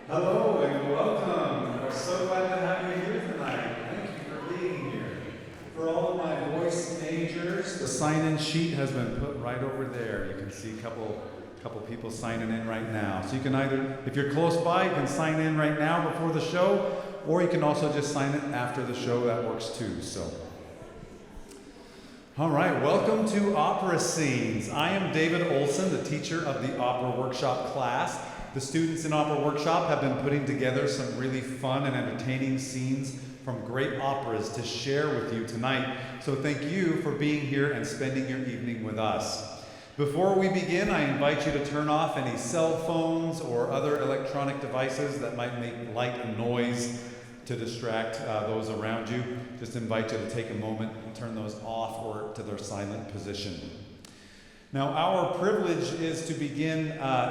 Hello and welcome. We're so glad to have you here tonight. Thank you for being here. For all of my voice majors, the sign-in sheet has been put right over there. You can see a couple people signing in right now. So you can either, if you're close by, you can sign in right now before the show, or you can also just sign in after the show. That works too. So, all right, welcome to Opera Scenes. I am David Olson, the teacher of the Opera Workshop class. The students in Opera Workshop have been putting together some really fun and entertaining scenes from great operas to share with you tonight. So thank you for being here and spending your evening with us. Before we begin, I invite you to turn off any cell phones or other electronic devices that might make light noise to distract those around you. Just invite you to take a moment and turn those off or to their silent position. Now, our privilege is to begin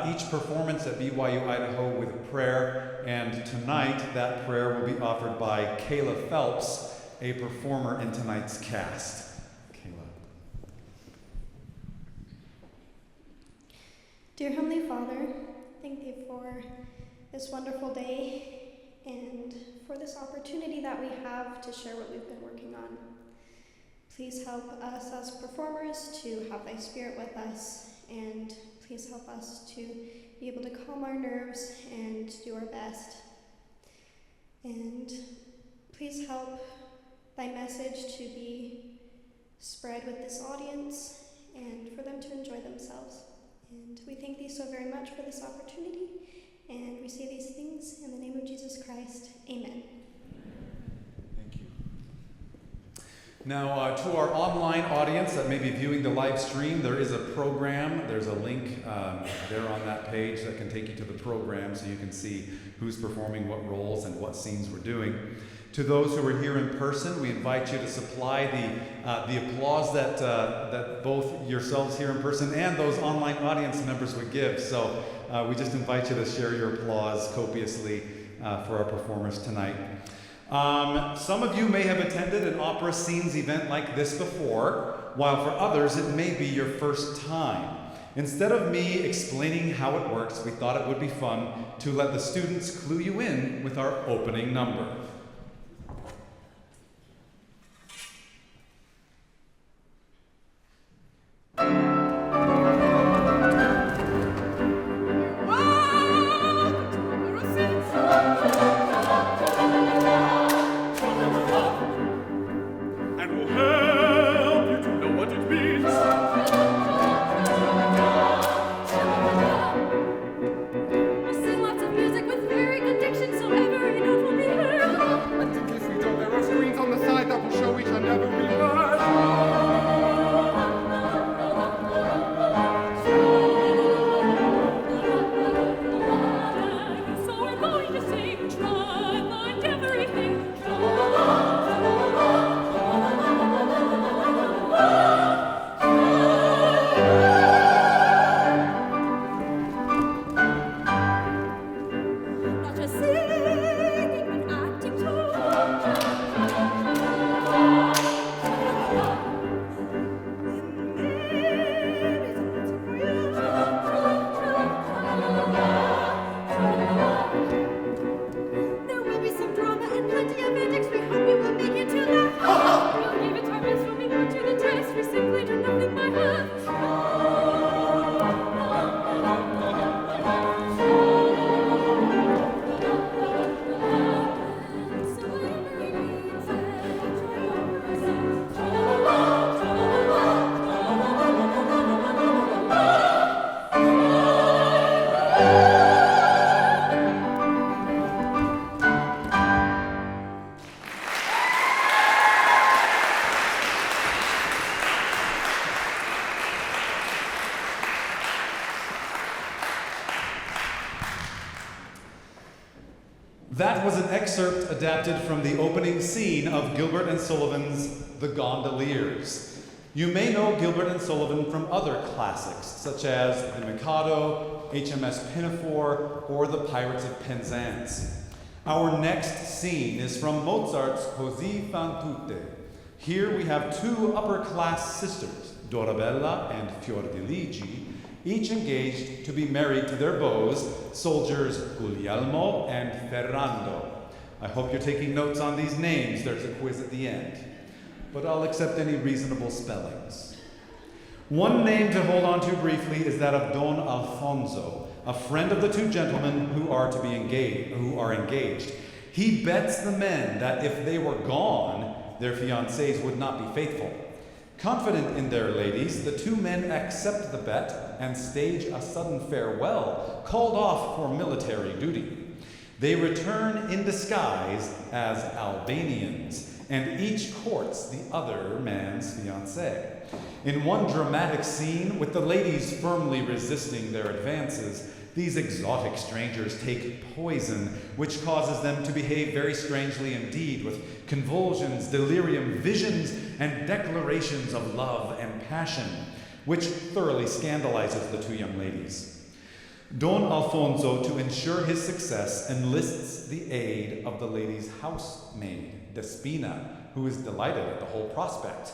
each performance at BYU Idaho with a prayer, and tonight that prayer will be offered by Kayla Phelps, a performer in tonight's cast. Kayla. Dear Heavenly Father, thank you for this wonderful day and for this opportunity that we have to share what we've been working on. Please help us as performers to have thy spirit with us, and please help us to be able to calm our nerves and do our best. And please help thy message to be spread with this audience and for them to enjoy themselves. And we thank thee so very much for this opportunity, and we say these things in the name of Jesus Christ. Amen. Now, to our online audience that may be viewing the live stream, there is a program. There's a link there on that page that can take you to the program so you can see who's performing what roles and what scenes we're doing. To those who are here in person, we invite you to supply the applause that both yourselves here in person and those online audience members would give. So we just invite you to share your applause copiously for our performers tonight. Some of you may have attended an Opera Scenes event like this before, while for others it may be your first time. Instead of me explaining how it works, we thought it would be fun to let the students clue you in with our opening number. That was an excerpt adapted from the opening scene of Gilbert and Sullivan's The Gondoliers. You may know Gilbert and Sullivan from other classics, such as The Mikado, HMS Pinafore, or The Pirates of Penzance. Our next scene is from Mozart's Così fan tutte. Here we have two upper-class sisters, Dorabella and Fiordiligi, each engaged to be married to their beaux, soldiers Guglielmo and Ferrando. I hope you're taking notes on these names. There's a quiz at the end. But I'll accept any reasonable spellings. One name to hold on to briefly is that of Don Alfonso, a friend of the two gentlemen who are engaged. He bets the men that if they were gone, their fiancés would not be faithful. Confident in their ladies, the two men accept the bet and stage a sudden farewell, called off for military duty. They return in disguise as Albanians, and each courts the other man's fiancée. In one dramatic scene, with the ladies firmly resisting their advances, these exotic strangers take poison, which causes them to behave very strangely indeed, with convulsions, delirium, visions, and declarations of love and passion, which thoroughly scandalizes the two young ladies. Don Alfonso, to ensure his success, enlists the aid of the lady's housemaid, Despina, who is delighted at the whole prospect.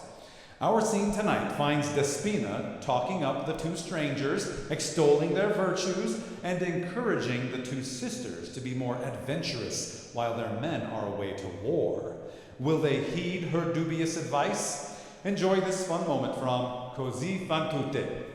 Our scene tonight finds Despina talking up the two strangers, extolling their virtues, and encouraging the two sisters to be more adventurous while their men are away to war. Will they heed her dubious advice? Enjoy this fun moment from Così fan tutte.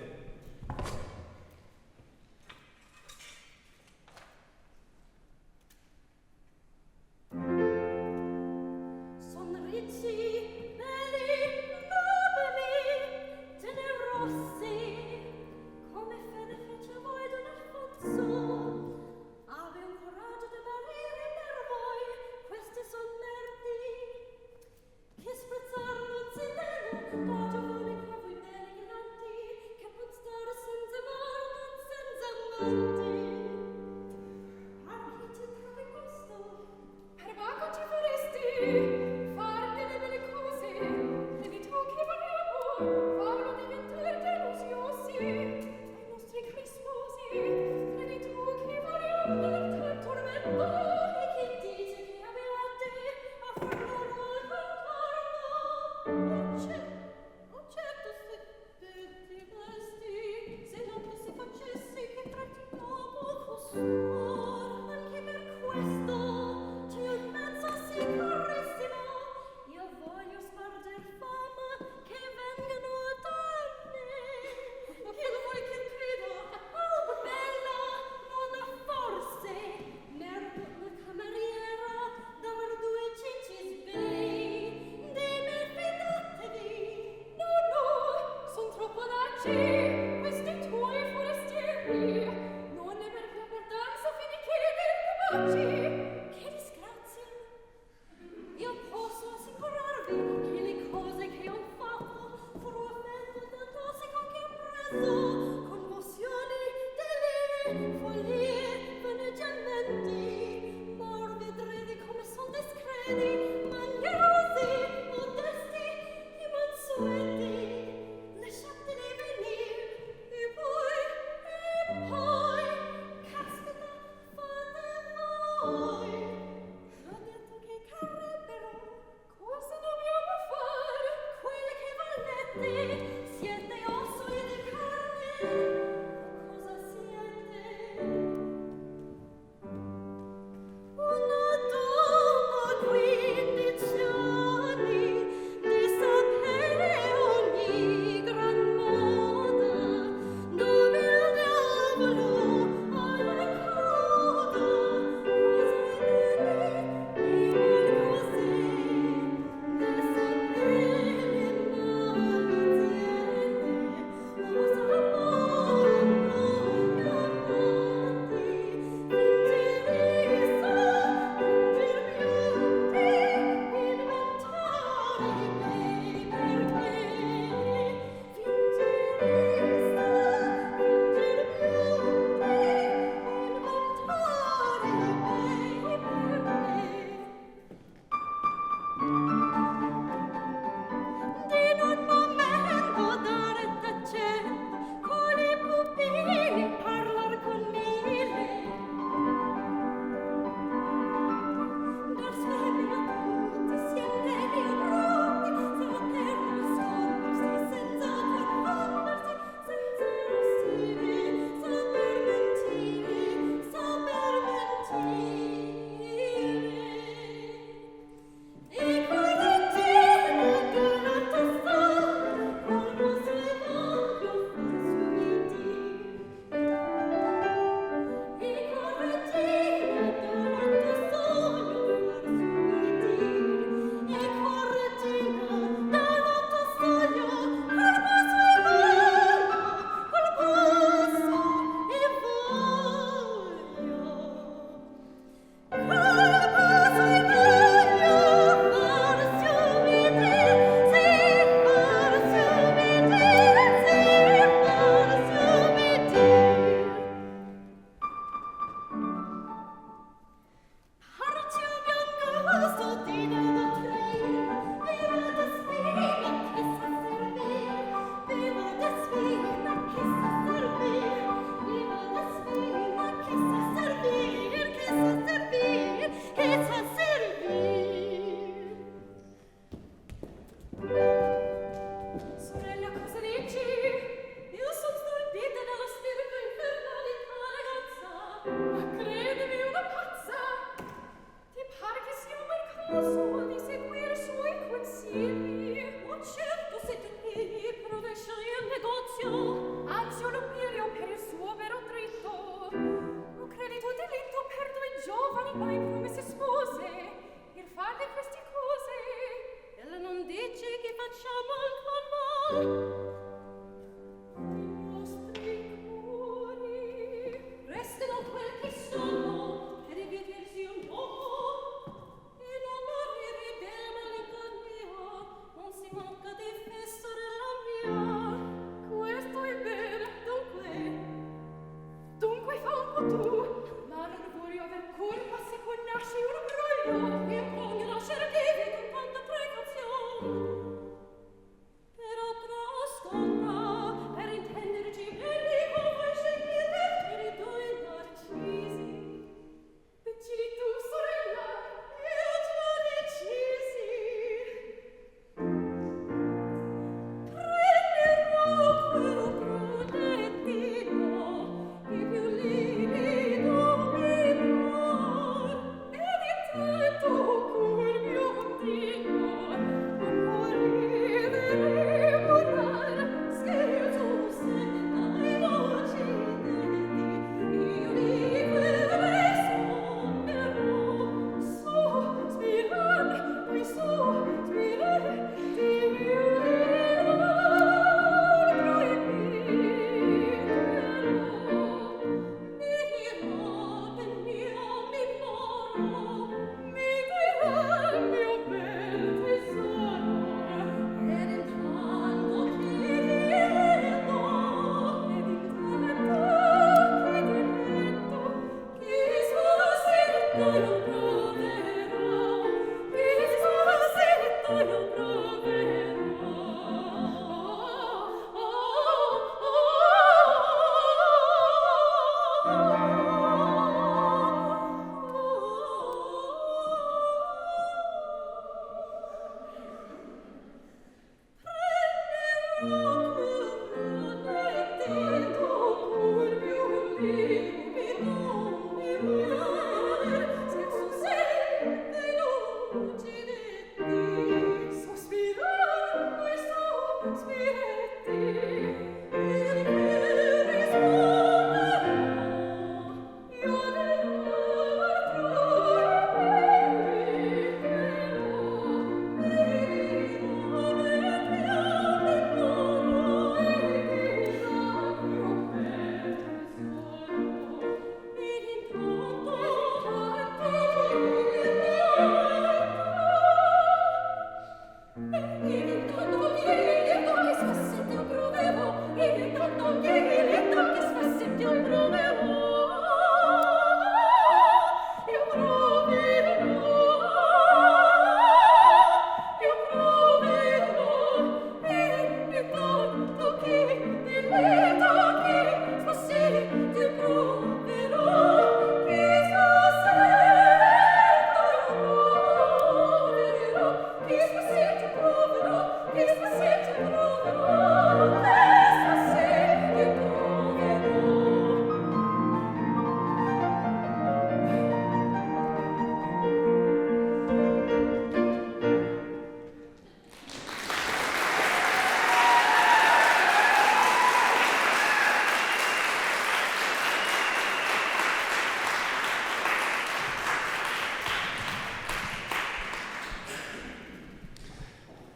Una donna qui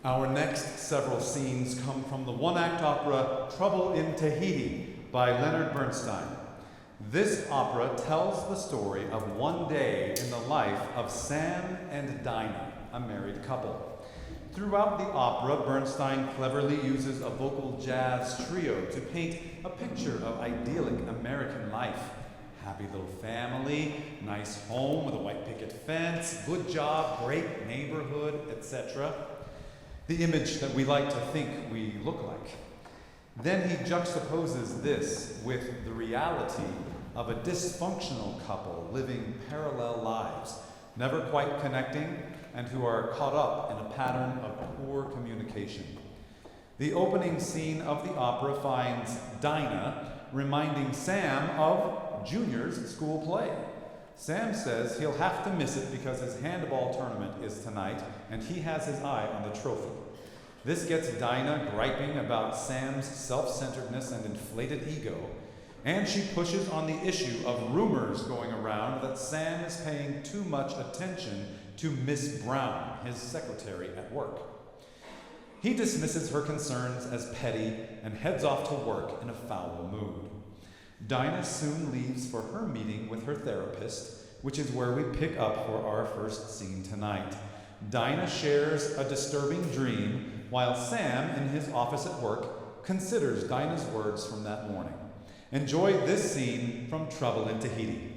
Our next several scenes come from the one-act opera Trouble in Tahiti by Leonard Bernstein. This opera tells the story of one day in the life of Sam and Dinah, a married couple. Throughout the opera, Bernstein cleverly uses a vocal jazz trio to paint a picture of idyllic American life. Happy little family, nice home with a white picket fence, good job, great neighborhood, etc. The image that we like to think we look like. Then he juxtaposes this with the reality of a dysfunctional couple living parallel lives, never quite connecting, and who are caught up in a pattern of poor communication. The opening scene of the opera finds Dinah reminding Sam of Junior's school play. Sam says he'll have to miss it because his handball tournament is tonight and he has his eye on the trophy. This gets Dinah griping about Sam's self-centeredness and inflated ego, and she pushes on the issue of rumors going around that Sam is paying too much attention to Miss Brown, his secretary at work. He dismisses her concerns as petty and heads off to work in a foul mood. Dinah soon leaves for her meeting with her therapist, which is where we pick up for our first scene tonight. Dinah shares a disturbing dream while Sam, in his office at work, considers Dinah's words from that morning. Enjoy this scene from Trouble in Tahiti.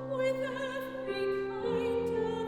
With every kind of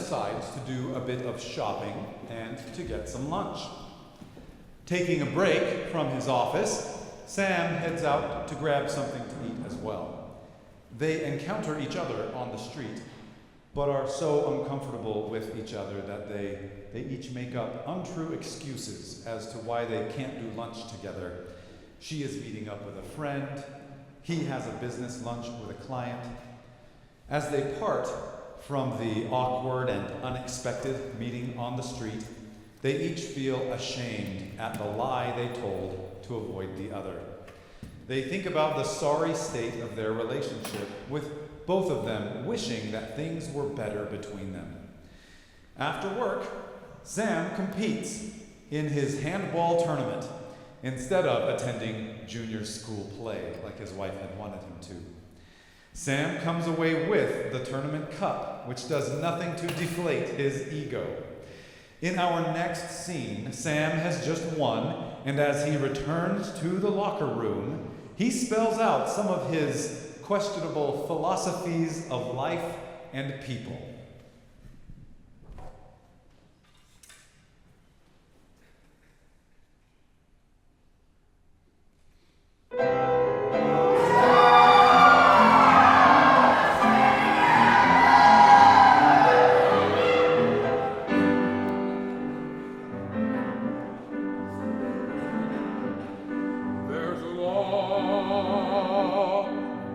decides to do a bit of shopping and to get some lunch. Taking a break from his office, Sam heads out to grab something to eat as well. They encounter each other on the street, but are so uncomfortable with each other that they each make up untrue excuses as to why they can't do lunch together. She is meeting up with a friend. He has a business lunch with a client. As they part from the awkward and unexpected meeting on the street, they each feel ashamed at the lie they told to avoid the other. They think about the sorry state of their relationship, with both of them wishing that things were better between them. After work, Sam competes in his handball tournament instead of attending junior school play like his wife had wanted him to. Sam comes away with the tournament cup, which does nothing to deflate his ego. In our next scene, Sam has just won, and as he returns to the locker room, he spells out some of his questionable philosophies of life and people.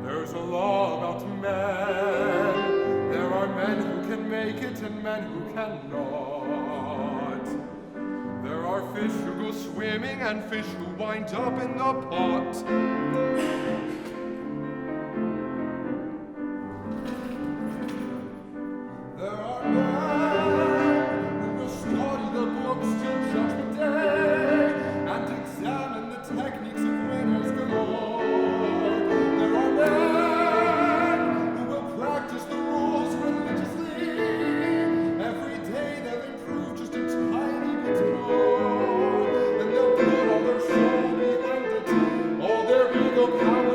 There's a law about men. There are men who can make it and men who cannot. There are fish who go swimming and fish who wind up in the pot. There are men who will study the books till Judgment Day and examine the techniques of winners galore. There are men who will practice the rules religiously. Every day they'll improve just a tiny bit more. Then they'll put all their soul behind it, all their ego power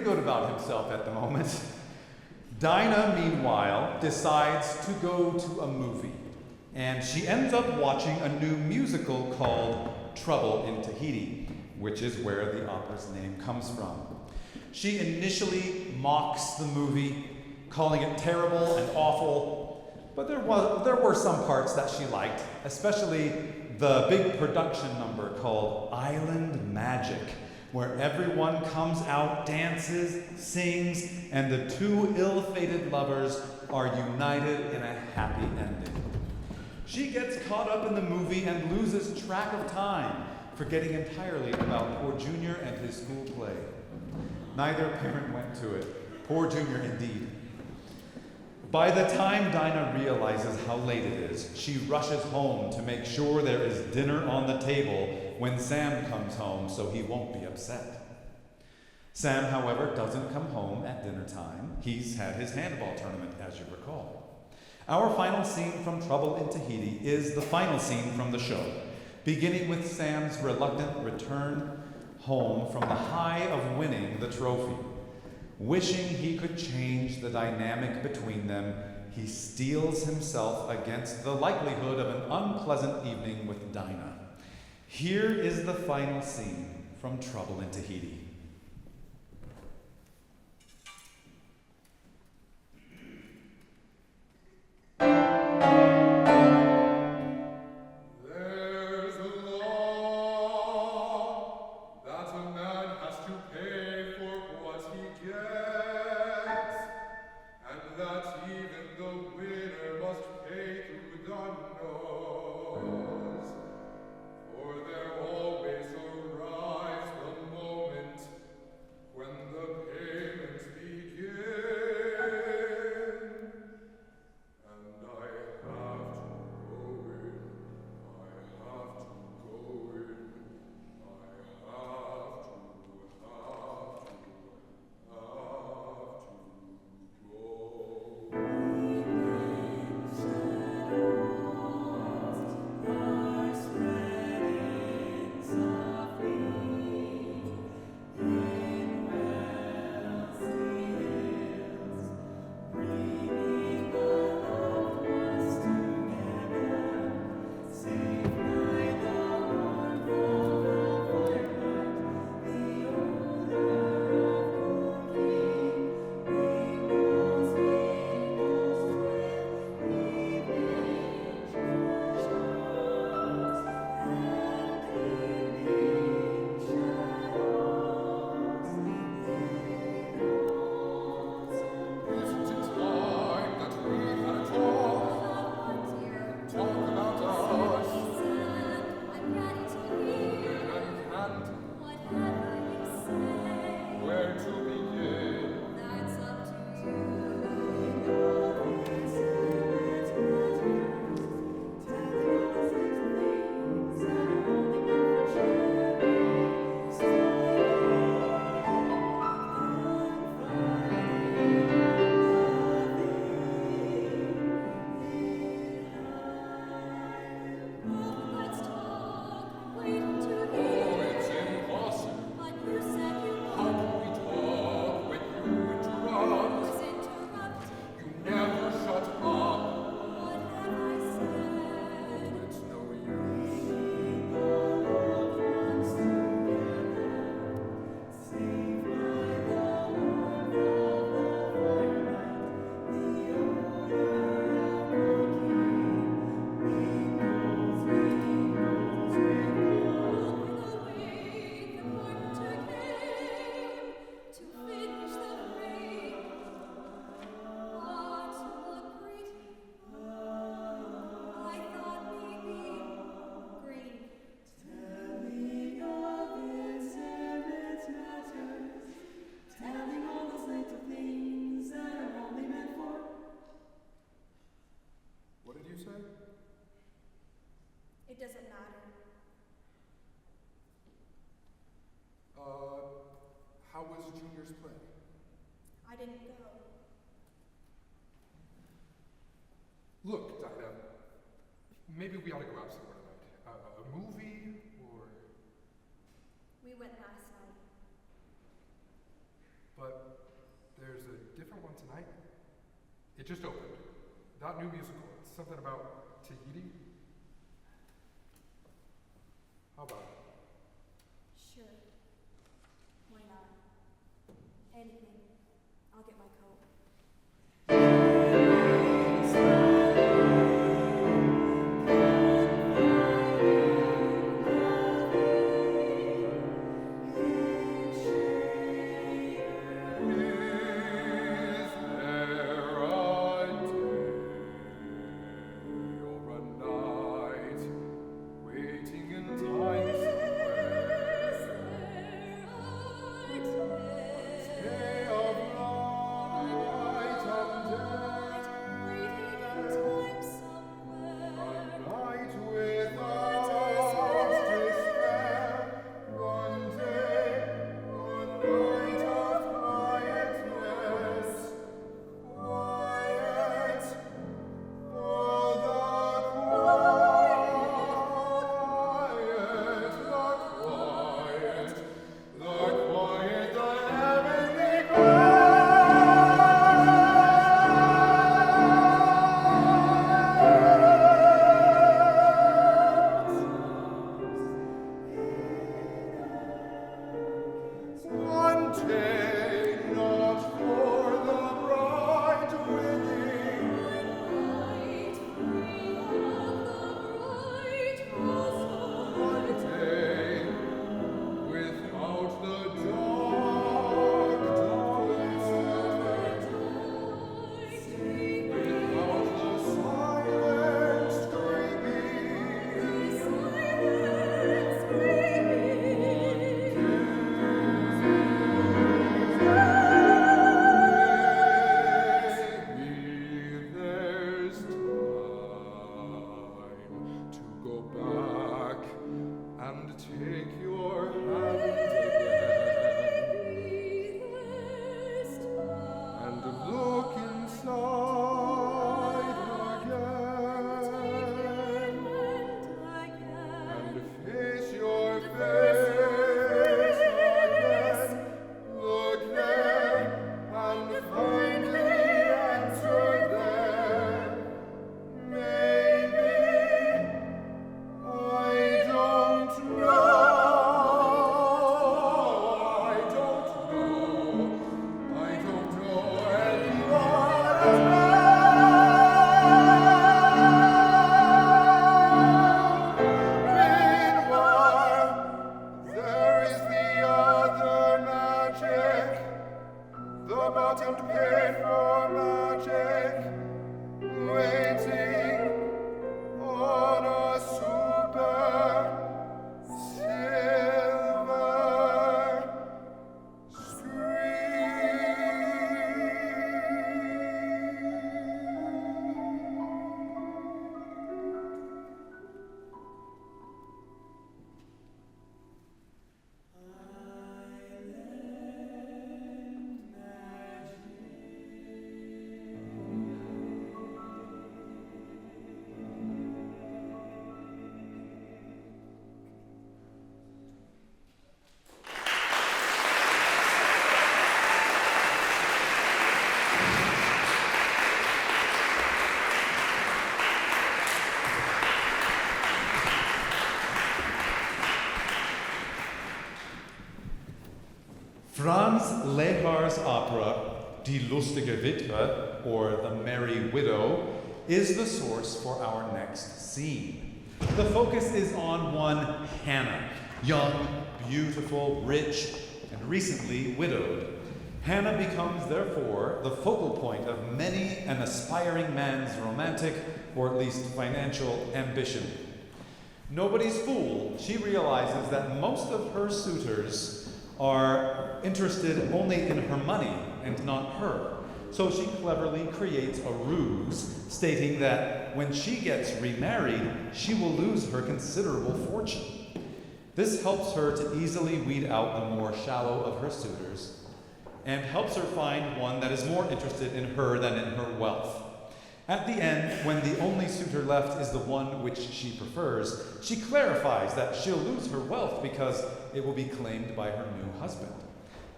good about himself at the moment. Dinah, meanwhile, decides to go to a movie, and she ends up watching a new musical called Trouble in Tahiti, which is where the opera's name comes from. She initially mocks the movie, calling it terrible and awful, but there were some parts that she liked, especially the big production number called Island Magic, where everyone comes out, dances, sings, and the two ill-fated lovers are united in a happy ending. She gets caught up in the movie and loses track of time, forgetting entirely about poor Junior and his school play. Neither parent went to it. Poor Junior indeed. By the time Dinah realizes how late it is, she rushes home to make sure there is dinner on the table when Sam comes home so he won't be upset. Sam, however, doesn't come home at dinner time. He's had his handball tournament, as you recall. Our final scene from Trouble in Tahiti is the final scene from the show, beginning with Sam's reluctant return home from the high of winning the trophy. Wishing he could change the dynamic between them, he steels himself against the likelihood of an unpleasant evening with Dinah. Here is the final scene from Trouble in Tahiti. There's a law that a man has to pay for what he gets, and that even the winner must pay through the nose. For there always arrives the moment when the payments begin, and I have to go in. I have to go in. I have to Isn't it time that we had a talk about us? When and where to begin? Oh, it's impossible. How can we talk when you interrupt? You never shut up. It's no use. What did you say? It doesn't matter. How was Junior's play? I didn't go. Look, Dinah, maybe we ought to go out somewhere tonight. A movie, or... We went last night. But there's a different one tonight. It just opened. That new musical. It's something about Tahiti. How about it? Sure. Why not? Anything. I'll get my coat. Franz Lehar's opera, Die lustige Witwe, or The Merry Widow, is the source for our next scene. The focus is on one Hannah, young, beautiful, rich, and recently widowed. Hannah becomes, therefore, the focal point of many an aspiring man's romantic, or at least financial, ambition. Nobody's fool, she realizes that most of her suitors are interested only in her money and not her. So she cleverly creates a ruse stating that when she gets remarried, she will lose her considerable fortune. This helps her to easily weed out the more shallow of her suitors and helps her find one that is more interested in her than in her wealth. At the end, when the only suitor left is the one which she prefers, she clarifies that she'll lose her wealth because it will be claimed by her new husband.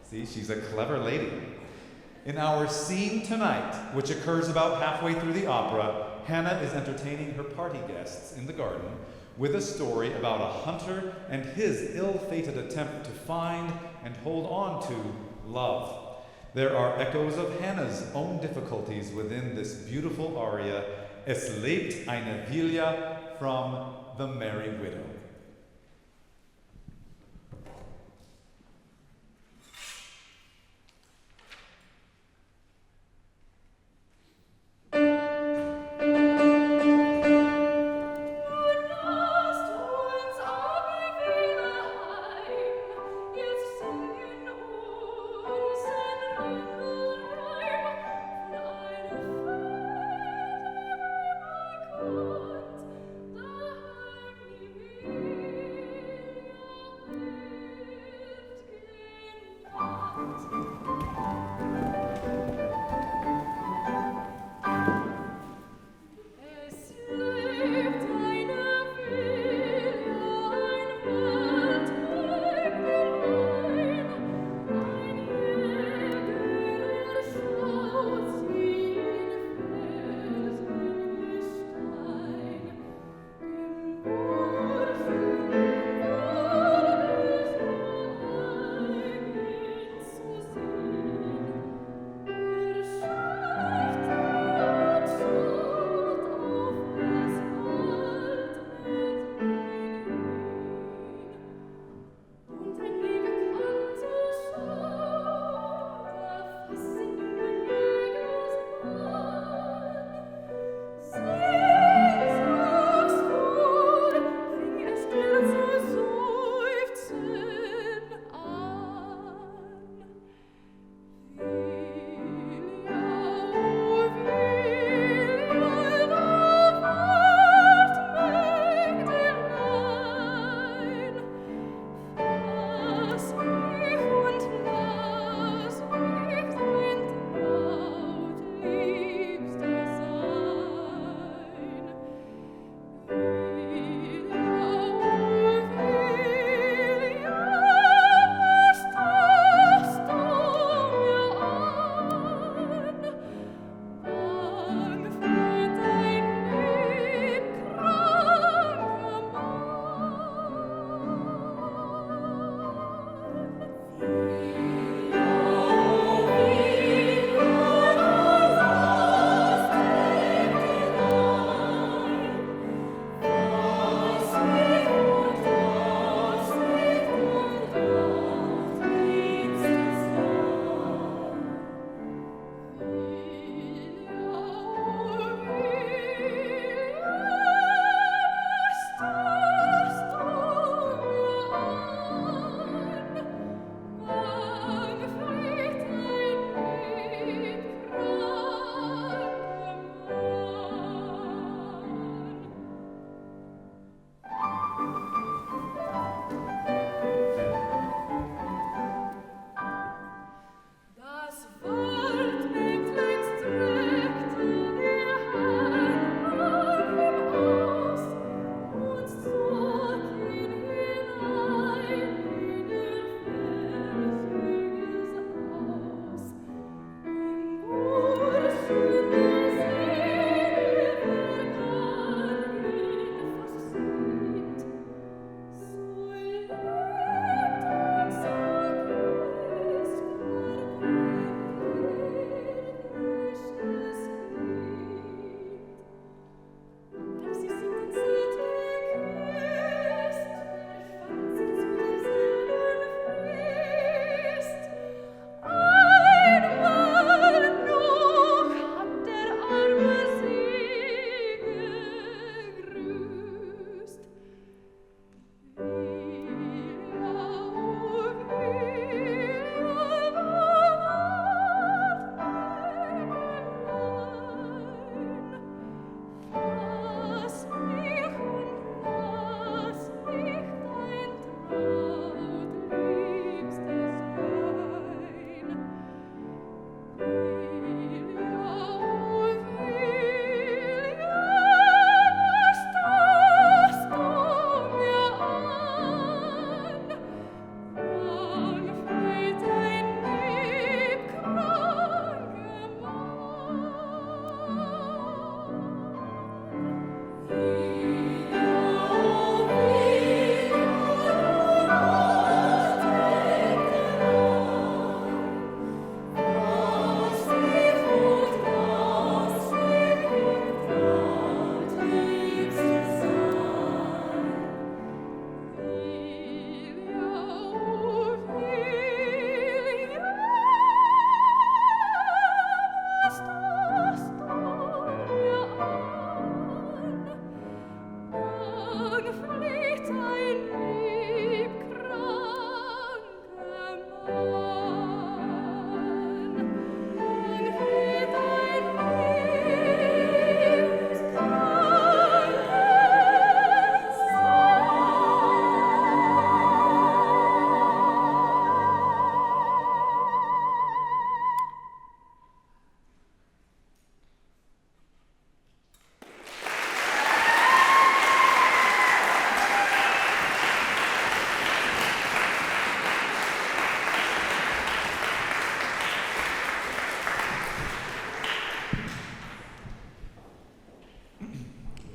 See, she's a clever lady. In our scene tonight, which occurs about halfway through the opera, Hannah is entertaining her party guests in the garden with a story about a hunter and his ill-fated attempt to find and hold on to love. There are echoes of Hannah's own difficulties within this beautiful aria, Es lebt eine Villa, from The Merry Widow.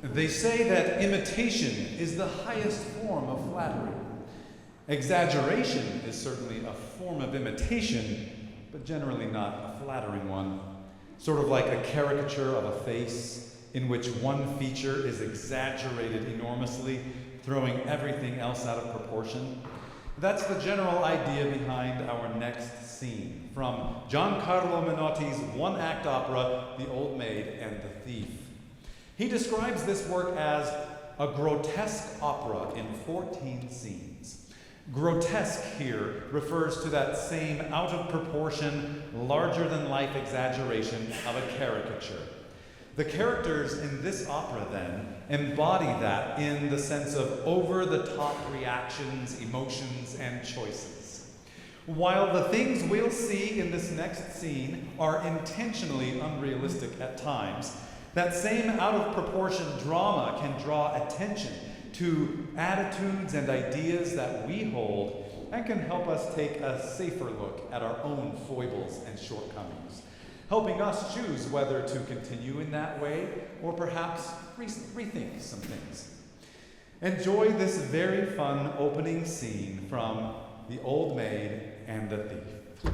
They say that imitation is the highest form of flattery. Exaggeration is certainly a form of imitation, but generally not a flattering one. Sort of like a caricature of a face in which one feature is exaggerated enormously, throwing everything else out of proportion. That's the general idea behind our next scene from Giancarlo Menotti's one-act opera, The Old Maid and the Thief. He describes this work as a grotesque opera in 14 scenes. Grotesque here refers to that same out-of-proportion, larger-than-life exaggeration of a caricature. The characters in this opera, then, embody that in the sense of over-the-top reactions, emotions, and choices. While the things we'll see in this next scene are intentionally unrealistic at times, that same out-of-proportion drama can draw attention to attitudes and ideas that we hold and can help us take a safer look at our own foibles and shortcomings, helping us choose whether to continue in that way or perhaps rethink some things. Enjoy this very fun opening scene from The Old Maid and the Thief.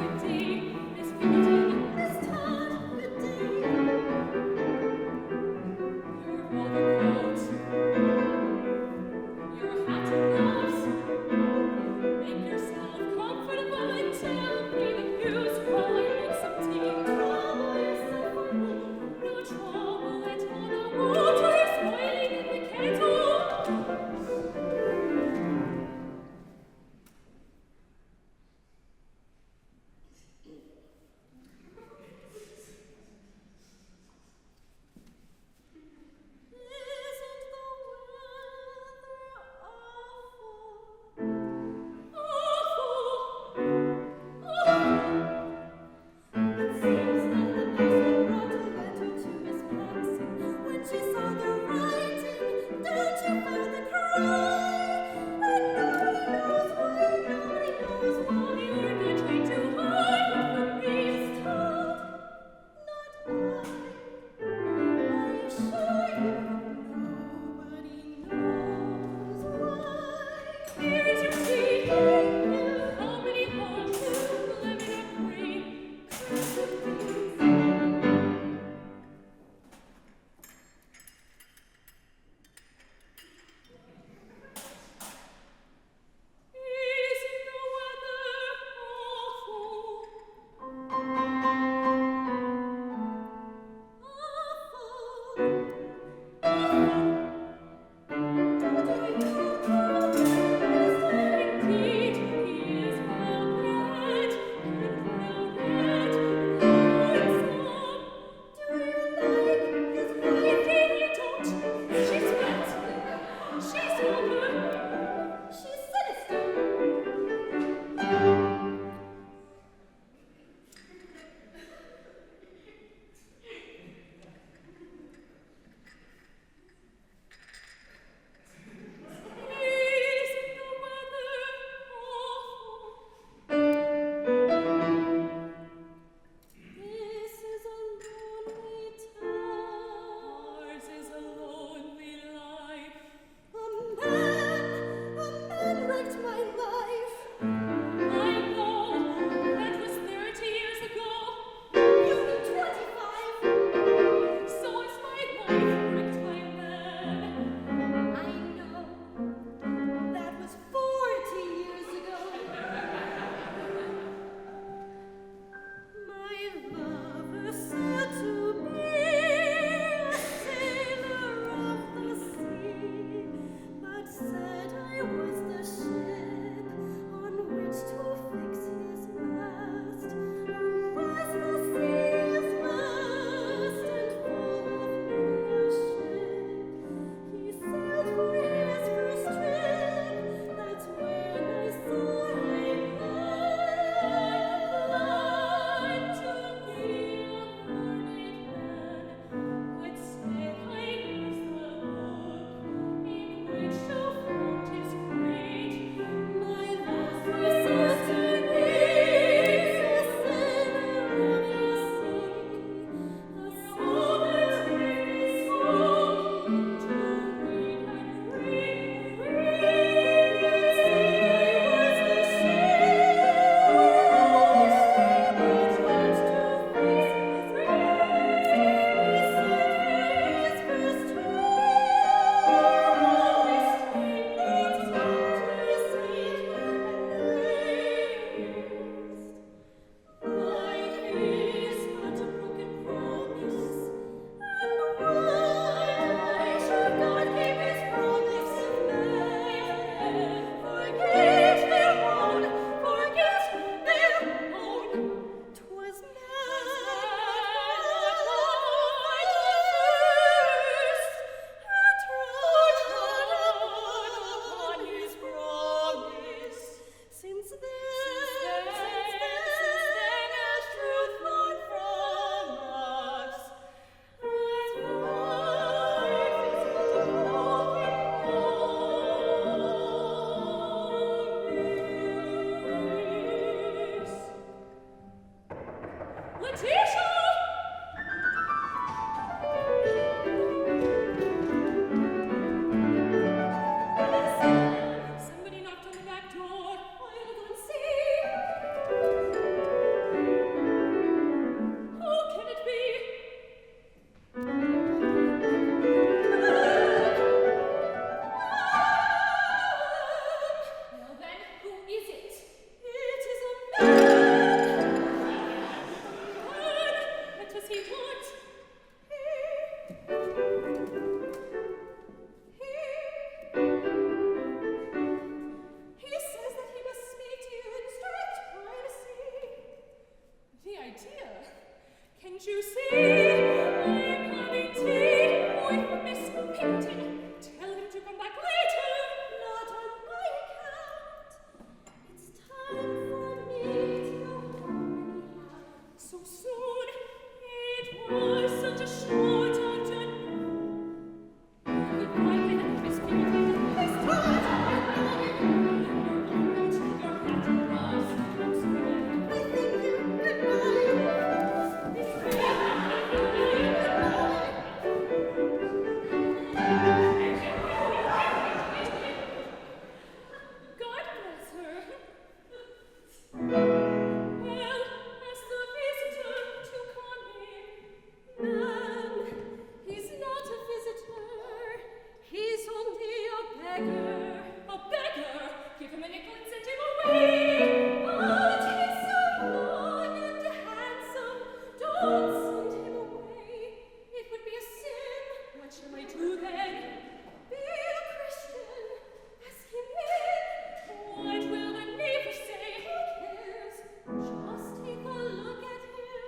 The deep is beggar, give him a nickel and send him away. But he's so young and handsome, don't send him away. It would be a sin. What shall I do then? Be a Christian, ask him in. What will the neighbors say? Who cares? Just take a look at him.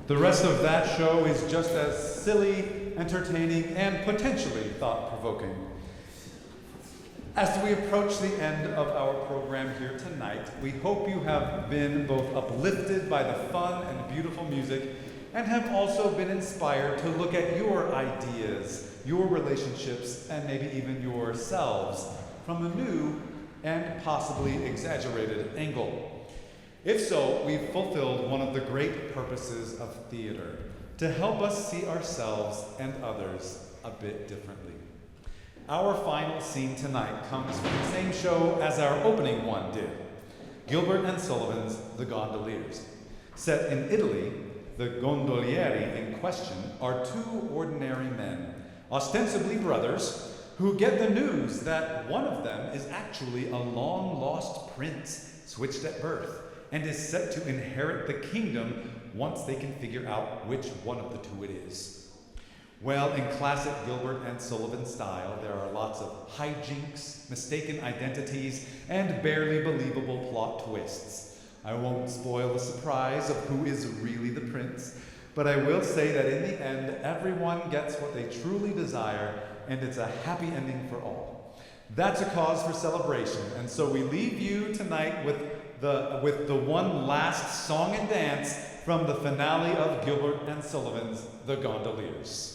The rest of that show is just as silly, entertaining, and potentially thought-provoking. As we approach the end of our program here tonight, we hope you have been both uplifted by the fun and beautiful music and have also been inspired to look at your ideas, your relationships, and maybe even yourselves from a new and possibly exaggerated angle. If so, we've fulfilled one of the great purposes of theater, to help us see ourselves and others a bit differently. Our final scene tonight comes from the same show as our opening one did, Gilbert and Sullivan's The Gondoliers. Set in Italy, the gondolieri in question are two ordinary men, ostensibly brothers, who get the news that one of them is actually a long-lost prince, switched at birth, and is set to inherit the kingdom once they can figure out which one of the two it is. Well, in classic Gilbert and Sullivan style, there are lots of hijinks, mistaken identities, and barely believable plot twists. I won't spoil the surprise of who is really the prince, but I will say that in the end, everyone gets what they truly desire, and it's a happy ending for all. That's a cause for celebration, and so we leave you tonight with the one last song and dance from the finale of Gilbert and Sullivan's The Gondoliers.